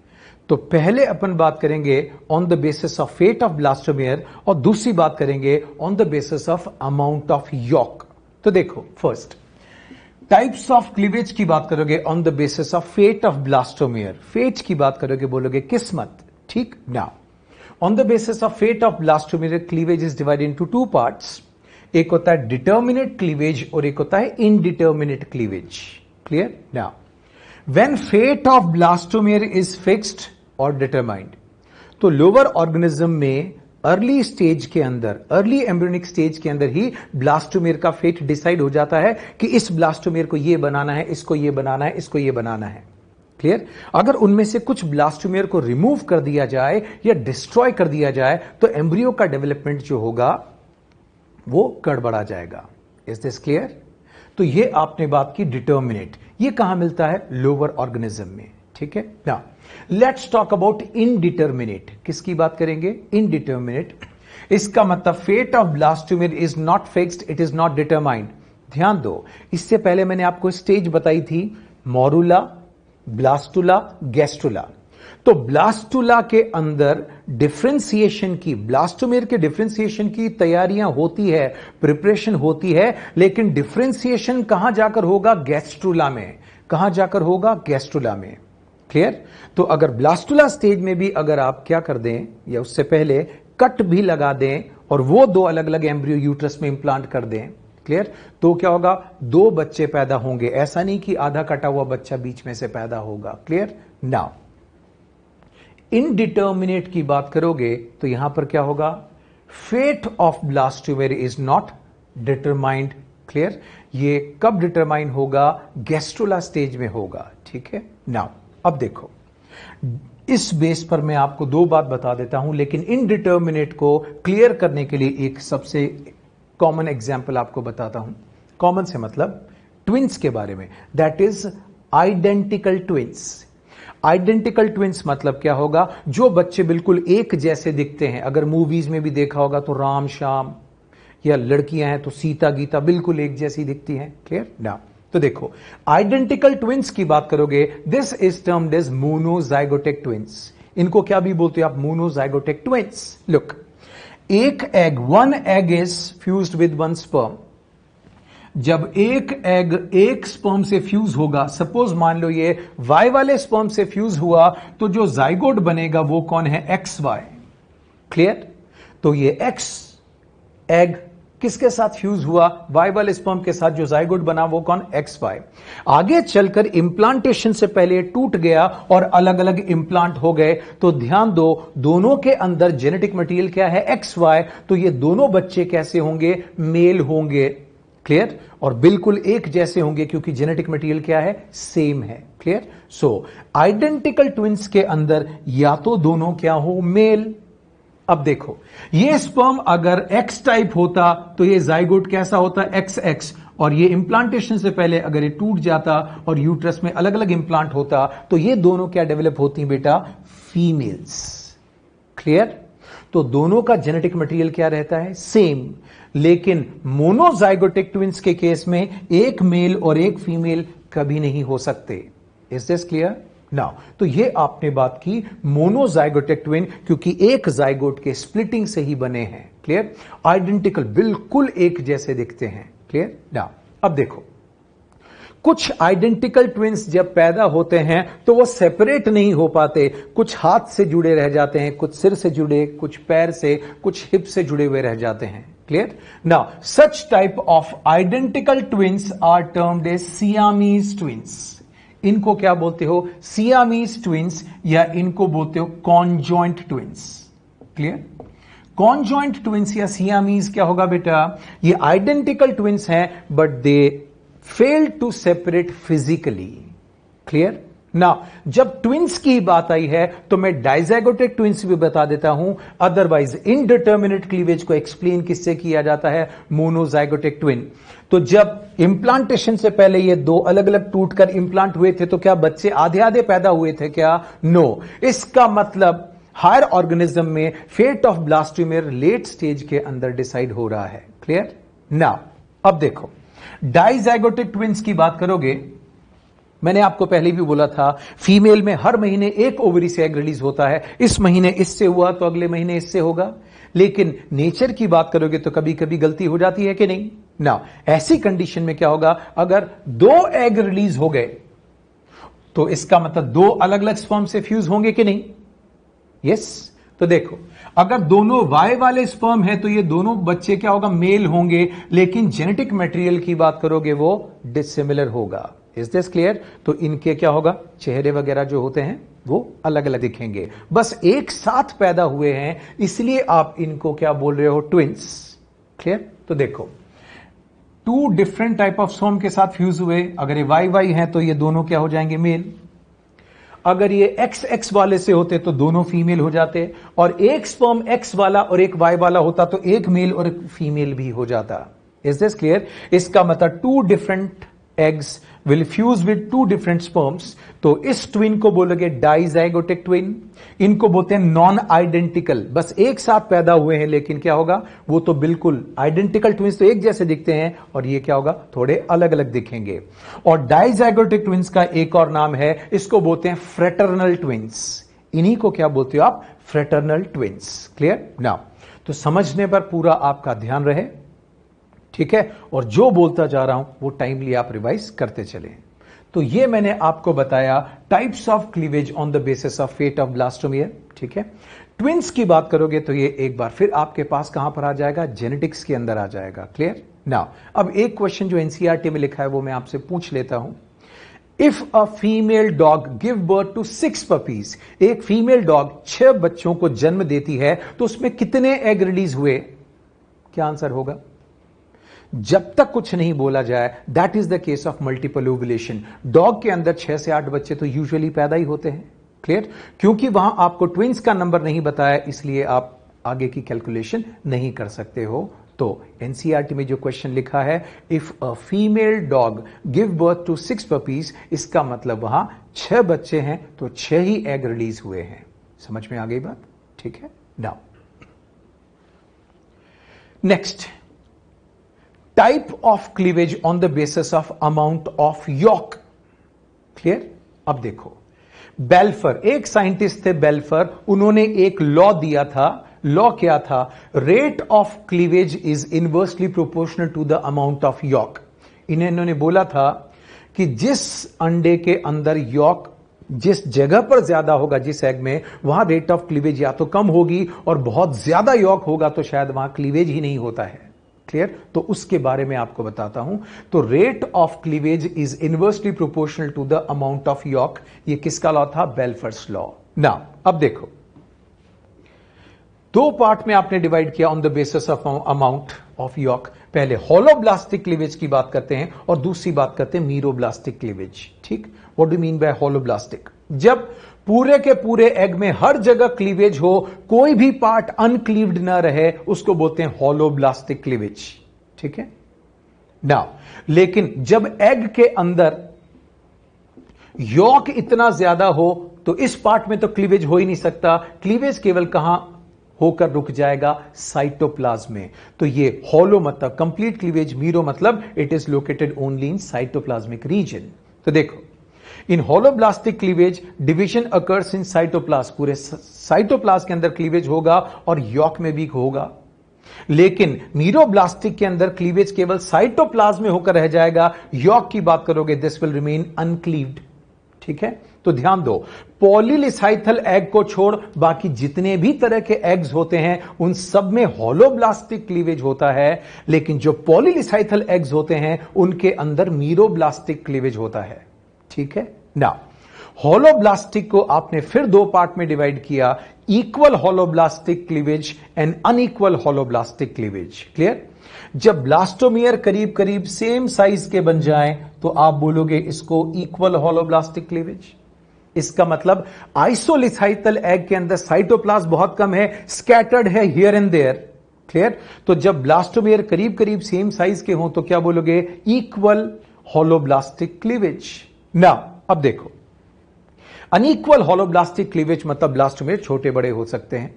तो पहले अपन बात करेंगे on the basis of fate of blastomere, और दूसरी बात करेंगे on the basis of amount of yolk. तो देखो, फर्स्ट टाइप्स ऑफ क्लीवेज की बात करोगे on the basis of fate of blastomere. Fate की बात करोगे, बोलोगे किस्मत। ठीक, now on the basis of fate of blastomere cleavage is divided into 2 parts. एक होता है डिटर्मिनेट क्लीवेज और एक होता है indeterminate cleavage. Clear? Now when fate of blastomere is fixed और डिटरमाइंड, तो लोअर ऑर्गेनिज्म में अर्ली स्टेज के अंदर, अर्ली एम्ब्रियोनिक स्टेज के अंदर ही ब्लास्टोमेयर का फेट डिसाइड हो जाता है कि इस ब्लास्टोमेयर को ये बनाना है, इसको ये बनाना है, इसको ये बनाना है। क्लियर? अगर उनमें से कुछ ब्लास्टोमेयर को रिमूव कर दिया जाए या डिस्ट्रॉय कर दिया जाए तो एम्ब्रियो का डेवलपमेंट जो होगा वो गड़बड़ा जाएगा। Is this clear? तो ये आपने बात की डिटर्मिनेट, ये कहां मिलता है? लोअर ऑर्गेनिज्म में। ठीक है, now let's talk about indeterminate. किसकी बात करेंगे? इनडिटर्मिनेट। इसका मतलब fate of blastomere is not fixed, it is not determined. ध्यान दो, इससे पहले मैंने आपको स्टेज बताई थी, मोरूला, ब्लास्टुला, गैस्ट्रुला। तो ब्लास्टुला के अंदर डिफरेंशिएशन की, ब्लास्टोमेयर के डिफरेंशिएशन की तैयारियां होती है, प्रिपरेशन होती है, लेकिन डिफरेंशिएशन कहां जाकर होगा? गैस्ट्रुला में। कहां जाकर होगा? गैस्ट्रुला में। क्लियर? तो अगर ब्लास्टुला स्टेज में भी अगर आप क्या कर दें, या उससे पहले कट भी लगा दें और वो 2 अलग अलग एम्ब्रियो यूट्रस में इंप्लांट कर दें, क्लियर, तो क्या होगा? 2 बच्चे पैदा होंगे। ऐसा नहीं कि आधा कटा हुआ बच्चा बीच में से पैदा होगा। क्लियर? नाउ इनडिटर्मिनेट की बात करोगे तो यहां पर क्या होगा? Fate of blastomere is not determined. Clear? ये कब डिटरमाइन होगा? गैस्ट्रुला स्टेज में होगा। ठीक है, नाउ अब देखो, इस बेस पर मैं आपको 2 बात बता देता हूं, लेकिन इनडिटर्मिनेट को क्लियर करने के लिए एक सबसे कॉमन एग्जाम्पल आपको बताता हूं। कॉमन से मतलब ट्विंस के बारे में, that is identical twins. Identical twins मतलब क्या होगा? जो बच्चे बिल्कुल एक जैसे दिखते हैं। अगर मूवीज में भी देखा होगा तो राम श्याम, या लड़कियां हैं तो सीता गीता, बिल्कुल एक जैसी दिखती हैं। क्लियर? ना, तो देखो आइडेंटिकल ट्विंस की बात करोगे, this is termed as monozygotic twins. इनको क्या भी बोलते हो आप? Monozygotic twins. लुक, एक egg, 1 egg is fused with 1 sperm। जब एक एग एक स्पर्म से फ्यूज होगा, सपोज मान लो ये वाई वाले स्पर्म से फ्यूज हुआ, तो जो जाइगोट बनेगा वो कौन है? X Y. क्लियर? तो ये एक्स एग किसके साथ फ्यूज हुआ? वाई वाले स्पर्म के साथ। जो जाइगोट बना वो कौन? X Y. आगे चलकर इंप्लांटेशन से पहले टूट गया और अलग अलग इंप्लांट हो गए, तो ध्यान दो, दोनों के अंदर जेनेटिक मटेरियल क्या है? X Y. तो ये दोनों बच्चे कैसे होंगे? मेल होंगे। क्लियर? और बिल्कुल एक जैसे होंगे क्योंकि जेनेटिक मटेरियल क्या है? सेम है। क्लियर? सो आइडेंटिकल ट्विंस के अंदर या तो दोनों क्या हो? मेल। अब देखो, ये स्पर्म अगर एक्स टाइप होता तो ये जाइगोट कैसा होता? X x. और ये इंप्लांटेशन से पहले अगर ये टूट जाता और यूट्रस में अलग अलग इंप्लांट होता तो ये दोनों क्या डेवलप होती बेटा? फीमेल्स। क्लियर? तो दोनों का जेनेटिक मटेरियल क्या रहता है? सेम। लेकिन मोनोजाइगोटिक ट्विंस के केस में एक मेल और एक फीमेल कभी नहीं हो सकते। Is this clear? नाउ तो ये आपने बात की मोनोजाइगोटिक ट्विन, क्योंकि एक जाइगोट के स्प्लिटिंग से ही बने हैं। क्लियर? आइडेंटिकल, बिल्कुल एक जैसे दिखते हैं। क्लियर? नाउ अब देखो, कुछ आइडेंटिकल ट्विंस जब पैदा होते हैं तो वो सेपरेट नहीं हो पाते। कुछ हाथ से जुड़े रह जाते हैं, कुछ सिर से जुड़े, कुछ पैर से, कुछ हिप से जुड़े हुए रह जाते हैं। Clear? Now such type of identical twins are termed as Siamese twins. इनको क्या बोलते हो? सियामीज ट्विंस, या इनको बोलते हो conjoint twins. Clear? Conjoint twins या सियामीज क्या होगा बेटा? ये आइडेंटिकल ट्विंस हैं but they fail to separate physically. Clear? Now जब ट्विंस की बात आई है तो मैं डाइजैगोटिक ट्विंस भी बता देता हूं। अदरवाइज इनडिटर्मिनेट क्लीवेज को एक्सप्लेन किससे किया जाता है? Monozygotic twin. तो जब इंप्लांटेशन से पहले ये दो अलग अलग टूटकर इंप्लांट हुए थे तो क्या बच्चे आधे आधे पैदा हुए थे क्या? नो। इसका मतलब हायर ऑर्गेनिज्म में फेट ऑफ ब्लास्टोमेर लेट स्टेज के अंदर डिसाइड हो रहा है। क्लियर? नाउ अब देखो, डाइजैगोटिक ट्विंस की बात करोगे, मैंने आपको पहले भी बोला था फीमेल में हर महीने एक ओवरी से एग रिलीज होता है। इस महीने इससे हुआ तो अगले महीने इससे होगा। लेकिन नेचर की बात करोगे तो कभी कभी गलती हो जाती है कि नहीं? ना, ऐसी कंडीशन में क्या होगा? अगर दो एग रिलीज हो गए तो इसका मतलब दो अलग अलग स्पर्म से फ्यूज होंगे कि नहीं? यस। तो देखो, अगर दोनों वाई वाले स्पर्म है तो ये दोनों बच्चे क्या होगा? मेल होंगे। लेकिन जेनेटिक मटेरियल की बात करोगे वो डिसिमिलर होगा। Is this clear? तो इनके क्या होगा? चेहरे वगैरह जो होते हैं वो अलग अलग दिखेंगे। बस एक साथ पैदा हुए हैं इसलिए आप इनको क्या बोल रहे हो? ट्विंस। क्लियर? तो देखो, two different type of sperm के साथ फ्यूज हुए। अगर ये वाई वाई है तो ये दोनों क्या हो जाएंगे? मेल। अगर ये एक्स एक्स वाले से होते तो दोनों फीमेल हो जाते, और एक स्पर्म एक्स वाला और एक वाई वाला होता तो एक मेल और एक फीमेल भी हो जाता। Is this clear? इसका मतलब two different eggs will fuse with two different sperms. तो इस ट्विन को बोलोगे डाइजैगोटिक ट्विन। इनको बोलते हैं नॉन आइडेंटिकल, बस एक साथ पैदा हुए हैं लेकिन क्या होगा? वो तो बिल्कुल आइडेंटिकल ट्विंस तो एक जैसे दिखते हैं, और ये क्या होगा? थोड़े अलग अलग दिखेंगे। और डाइजैगोटिक ट्विंस का एक और नाम है, इसको बोलते हैं फ्रेटर्नल ट्विंस। इन्हीं को क्या बोलते हो आप? Fraternal twins. क्लियर? नाउ तो समझने पर पूरा आपका ध्यान रहे, ठीक है? और जो बोलता जा रहा हूं वो टाइमली आप रिवाइज करते चले। तो ये मैंने आपको बताया types of cleavage on the basis of fate of blastomere. ठीक है? ट्विंस की बात करोगे तो ये एक बार फिर आपके पास कहां पर आ जाएगा? जेनेटिक्स के अंदर आ जाएगा। क्लियर? नाउ अब एक क्वेश्चन जो एनसीईआरटी में लिखा है वो मैं आपसे पूछ लेता हूं। If a female dog give birth to 6 puppies, एक फीमेल डॉग 6 बच्चों को जन्म देती है तो उसमें कितने एग रिलीज हुए? क्या आंसर होगा? जब तक कुछ नहीं बोला जाए, that is the case of multiple ovulation. Dog के अंदर 6 से 8 बच्चे तो यूजुअली पैदा ही होते हैं। क्लियर? क्योंकि वहां आपको ट्विंस का नंबर नहीं बताया इसलिए आप आगे की कैलकुलेशन नहीं कर सकते हो। तो एनसीईआरटी में जो क्वेश्चन लिखा है, if a female dog give birth to 6 puppies, इसका मतलब वहां 6 बच्चे हैं तो 6 ही एग रिलीज हुए हैं। समझ में आ गई बात? ठीक है? Now next, type of cleavage on the basis of amount of York. Clear? अब देखो, बेल्फर, एक साइंटिस्ट थे बेल्फर, उन्होंने एक लॉ दिया था। लॉ क्या था? Rate of cleavage is inversely proportional to the amount of yolk. इन्होंने बोला था कि जिस अंडे के अंदर यॉक जिस जगह पर ज्यादा होगा, जिस एग में, वहां रेट ऑफ क्लीवेज या तो कम होगी, और बहुत ज्यादा यॉक होगा तो शायद वहां क्लीवेज ही नहीं होता है। क्लियर? तो उसके बारे में आपको बताता हूं। तो rate of cleavage is inversely proportional to the amount of yolk. ये किसका लॉ था? Balfour's law. ना अब देखो, 2 पार्ट में आपने डिवाइड किया on the basis of amount of yolk. पहले होलोब्लास्टिक क्लीवेज की बात करते हैं और दूसरी बात करते हैं मीरोब्लास्टिक क्लीवेज। ठीक? What do mean by holoblastic? जब पूरे के पूरे एग में हर जगह क्लीवेज हो, कोई भी पार्ट अनक्लीव्ड ना रहे, उसको बोलते हैं होलोब्लास्टिक क्लीवेज। ठीक है? नाउ लेकिन जब एग के अंदर यॉक इतना ज्यादा हो तो इस पार्ट में तो क्लीवेज हो ही नहीं सकता। क्लीवेज केवल कहां होकर रुक जाएगा साइटोप्लाज्म में। तो ये हॉलो मतलब कंप्लीट क्लीवेज, मीरो मतलब it is located only in cytoplasmic region. तो देखो, in holoblastic cleavage division occurs in cytoplasm, पूरे साइटोप्लाज्म के अंदर क्लीवेज होगा और यॉक में भी होगा। लेकिन मीरोब्लास्टिक के अंदर क्लीवेज केवल साइटोप्लाज्म में होकर रह जाएगा। यॉक की बात करोगे, दिस विल रिमेन अनक्लीव्ड। ठीक है, तो ध्यान दो, पॉलीलिसाइथल एग को छोड़ बाकी जितने भी तरह के एग्स होते हैं उन सब में होलोब्लास्टिक क्लीवेज होता है, लेकिन जो पॉलीलिसाइथल एग्स होते हैं उनके अंदर मीरोब्लास्टिक क्लीवेज होता है। ठीक है ना, होलोब्लास्टिक को आपने फिर दो पार्ट में डिवाइड किया, equal holoblastic cleavage and unequal holoblastic cleavage. Clear? जब ब्लास्टोमियर करीब करीब सेम साइज के बन जाएं तो आप बोलोगे इसको इक्वल होलोब्लास्टिक क्लीवेज। इसका मतलब आइसोलिसाइथल एग के अंदर साइटोप्लाज्म बहुत कम है, स्कैटर्ड है हियर एंड देयर। क्लियर? तो जब ब्लास्टोमियर करीब करीब सेम साइज के हों तो क्या बोलोगे? Equal holoblastic cleavage. ना, अब देखो, अनइक्वल होलोब्लास्टिक क्लीवेज मतलब ब्लास्टोमियर छोटे बड़े हो सकते हैं।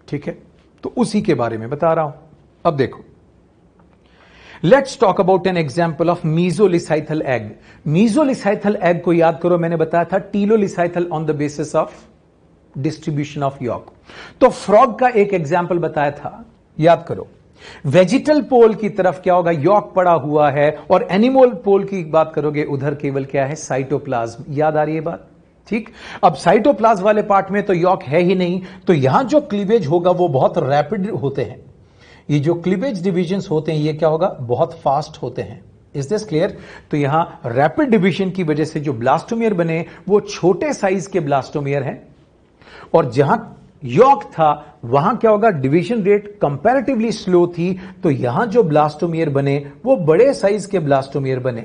ठीक है, तो उसी के बारे में बता रहा हूं। अब देखो, let's talk about an example of mesolecithal egg. Mesolecithal egg को याद करो, मैंने बताया था telolecithal on the basis of distribution of yolk. तो फ्रॉग का एक एग्जाम्पल बताया था, याद करो। वेजिटल पोल की तरफ क्या होगा? यॉक पड़ा हुआ है, और एनिमल पोल की बात करोगे उधर केवल क्या है? साइटोप्लाज्म। याद आ रही है बात? ठीक, अब साइटोप्लाज्म वाले पार्ट में तो यॉक है ही नहीं, तो यहां जो क्लीवेज होगा वो बहुत रैपिड होते हैं। ये जो क्लीवेज डिविजन्स होते हैं ये क्या होगा? बहुत फास्ट होते हैं। Is this clear? तो यहां रैपिड डिवीजन की वजह से जो ब्लास्टोमियर बने वो छोटे साइज के ब्लास्टोमियर हैं, और जहां यॉक था वहां क्या होगा? डिवीजन रेट कंपैरेटिवली स्लो थी, तो यहां जो ब्लास्टोमियर बने वो बड़े साइज के ब्लास्टोमियर बने।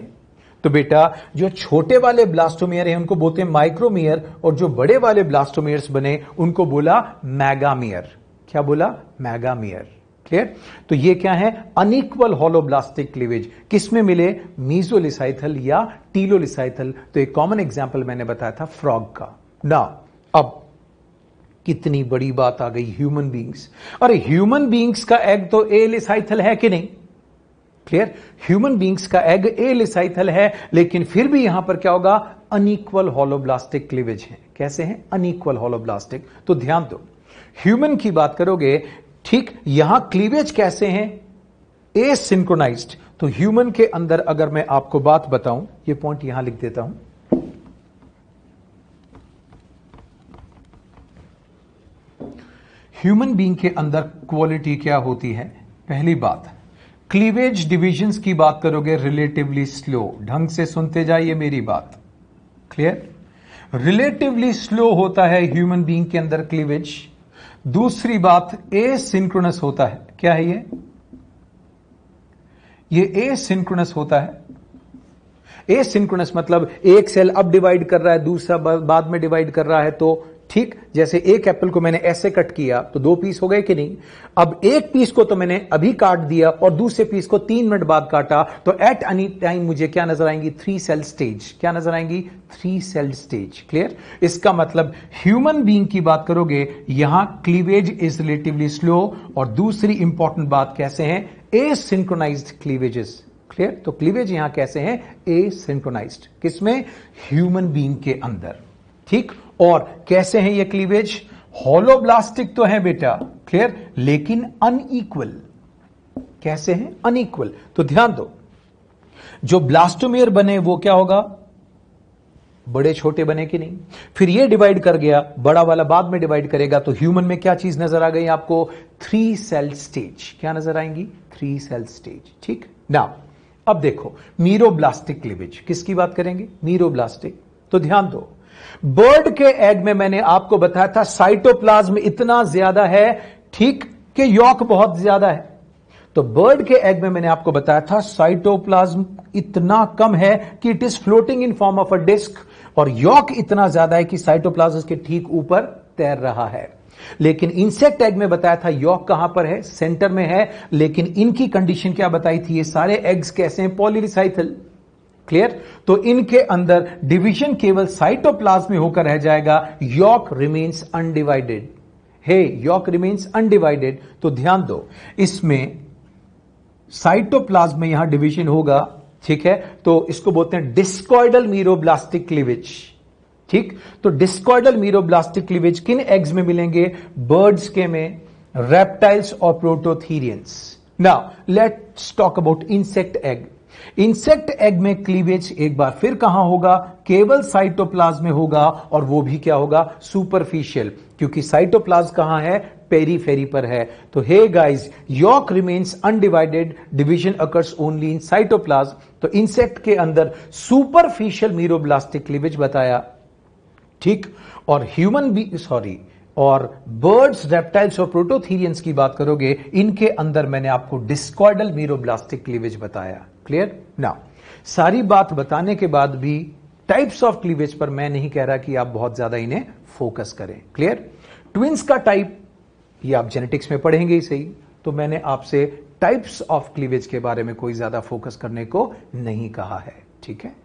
तो बेटा, जो छोटे वाले ब्लास्टोमियर हैं उनको बोलते हैं माइक्रोमियर, और जो बड़े वाले ब्लास्टोमियर्स बने उनको बोला मैगामियर। क्या बोला? मैगामियर। क्लियर? तो ये क्या है? Unequal holoblastic cleavage. किसमें मिले? मीजोलिसाइथल या टीलोलिसाइथल। तो एक कॉमन एग्जांपल मैंने बताया था फ्रॉग का। ना, अब कितनी बड़ी बात आ गई, ह्यूमन बींग्स। अरे ह्यूमन बींग्स का एग तो एलिसाइथल है कि नहीं? क्लियर? ह्यूमन बींग्स का एग एलिसाइथल है, लेकिन फिर भी यहां पर क्या होगा? अनइक्वल होलोब्लास्टिक क्लीवेज है। कैसे हैं? Unequal holoblastic. तो ध्यान दो, ह्यूमन की बात करोगे, ठीक, यहां क्लीवेज कैसे हैं? एसिंक्रोनाइज्ड। तो ह्यूमन के अंदर अगर मैं आपको बात बताऊं, ये पॉइंट यहां लिख देता हूं। ह्यूमन बीइंग के अंदर क्वालिटी क्या होती है? पहली बात, क्लीवेज डिविजन्स की बात करोगे रिलेटिवली स्लो। ढंग से सुनते जाइए मेरी बात। क्लियर? रिलेटिवली स्लो होता है ह्यूमन बीइंग के अंदर क्लीवेज। दूसरी बात, एसिंक्रोनस होता है। क्या है ये? ये एसिंक्रोनस होता है। एसिंक्रोनस मतलब एक सेल अब डिवाइड कर रहा है, दूसरा बाद में डिवाइड कर रहा है। तो ठीक, जैसे एक एप्पल को मैंने ऐसे कट किया तो 2 पीस हो गए कि नहीं? अब एक पीस को तो मैंने अभी काट दिया और दूसरे पीस को 3 मिनट बाद काटा, तो एट एनी टाइम मुझे क्या नजर आएंगी? 3 सेल स्टेज। क्या नजर आएंगी? 3 सेल स्टेज। क्लियर? इसका मतलब ह्यूमन बीइंग की बात करोगे, यहां क्लीवेज इज रिलेटिवली स्लो, और दूसरी इंपॉर्टेंट बात कैसे हैं? एसिंक्रोनाइज्ड क्लीवेजेस। क्लियर? तो क्लीवेज यहां कैसे हैं? एसिंक्रोनाइज्ड। किसमें? ह्यूमन बीइंग के अंदर। ठीक, और कैसे हैं ये क्लीवेज? होलोब्लास्टिक तो है बेटा, क्लियर, लेकिन अनइक्वल। कैसे हैं? अनइक्वल। तो ध्यान दो, जो ब्लास्टोमियर बने वो क्या होगा? बड़े छोटे बने कि नहीं? फिर ये डिवाइड कर गया, बड़ा वाला बाद में डिवाइड करेगा, तो ह्यूमन में क्या चीज नजर आ गई आपको? 3 सेल स्टेज। क्या नजर आएंगी? 3 सेल स्टेज। ठीक ना, अब देखो मीरोब्लास्टिक क्लीवेज। किसकी बात करेंगे? मीरोब्लास्टिक। तो ध्यान दो, बर्ड के एग में मैंने आपको बताया था साइटोप्लाज्म इतना ज्यादा है, ठीक, कि यॉक बहुत ज्यादा है। तो बर्ड के एग में मैंने आपको बताया था साइटोप्लाज्म इतना कम है कि it is floating in form of a disc, और यॉक इतना ज्यादा है कि साइटोप्लाज्म के ठीक ऊपर तैर रहा है। लेकिन इंसेक्ट एग में बताया था यॉक कहां पर है? सेंटर में है। लेकिन इनकी कंडीशन क्या बताई थी? ये सारे एग्स कैसे हैं? पॉलीलिसाइथल। क्लियर? तो इनके अंदर डिवीजन केवल साइटोप्लाज्म में होकर रह जाएगा, यॉक रिमेन्स अनडिवाइडेड। हे यॉक रिमेन्स अनडिवाइडेड, तो ध्यान दो इसमें साइटोप्लाज्म में यहां डिवीजन होगा, ठीक है, तो इसको बोलते हैं डिस्कॉइडल मीरोब्लास्टिक क्लीवेज। ठीक, तो डिस्कॉइडल मीरोब्लास्टिक क्लीवेज किन एग्स में मिलेंगे? बर्ड्स के में, रेप्टाइल्स और prototherians. Now let's talk about insect egg. Insect egg में क्लीवेज एक बार फिर कहां होगा? केवल साइटोप्लाज्म में होगा, और वो भी क्या होगा? सुपरफिशियल, क्योंकि साइटोप्लाज्म कहां है? पेरीफेरी पर है। तो hey guys, yolk remains undivided, division occurs only in cytoplasm. तो इंसेक्ट के अंदर सुपरफिशियल मीरोब्लास्टिक क्लीवेज बताया, ठीक, और ह्यूमन भी और बर्ड्स, रेप्टाइल्स और प्रोटोथीरियंस की बात करोगे, इनके अंदर मैंने आपको डिस्कॉइडल मीरोब्लास्टिक क्लीवेज बताया। क्लियर? नाउ सारी बात बताने के बाद भी टाइप्स ऑफ क्लीवेज पर मैं नहीं कह रहा कि आप बहुत ज्यादा इन्हें फोकस करें। क्लियर? ट्विंस का टाइप ये आप जेनेटिक्स में पढ़ेंगे ही सही, तो मैंने आपसे टाइप्स ऑफ क्लीवेज के बारे में कोई ज्यादा फोकस करने को नहीं कहा है। ठीक है?